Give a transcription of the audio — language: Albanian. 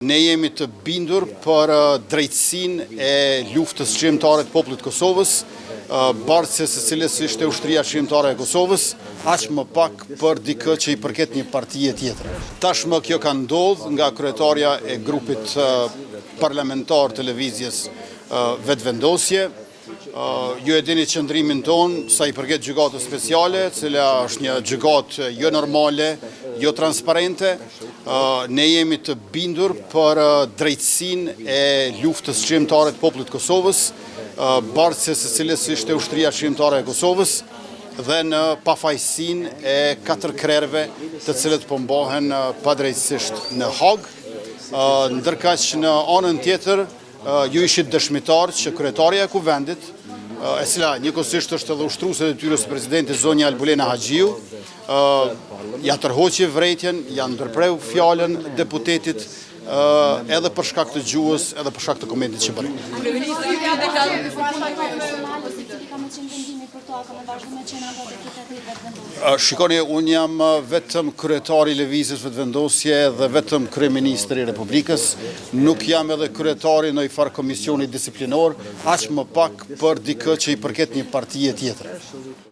Ne jemi të bindur për drejtësinë e luftës shqiptare të popullit të Kosovës, bartëse se cilës ishte ushtria shqiptare e Kosovës, aq më pak për dikë që i përket një partije tjetër. Tashmë kjo ka ndodhur nga kryetaria e grupit parlamentar të lëvizjes vetëvendosje. Ju e dini qëndrimin ton sa i përket gjykatës speciale, cila është një gjykatë jo normale, jo transparente. Ne jemi të bindur për drejtësinë e luftës shqiptare të popullit të Kosovës, bartëse se cilës ishte ushtria shqiptare e Kosovës, dhe në pafajësinë e 4 krerëve të cilët po mbahen padrejtësisht në Hag, ndërkaq në anën tjetër ju ishit dëshmitar që kryetaria e Kuvendit, e cila njëkohësisht është edhe ushtruese e detyrës së presidentit zonja Albulena Haxhiu, ja tërhoqi vërejtjen, ja ndërpreu fjalën deputetit edhe për shkak të gjuhës, edhe për shkak të komentit që bëri. Shikoni, unë jam vetëm kryetari i lëvizjes vetëvendosje dhe vetëm kryeministri i Republikës, nuk jam edhe kryetari në një farë komisioni disiplinor, aq më pak për dikë që i përket një partije tjetër.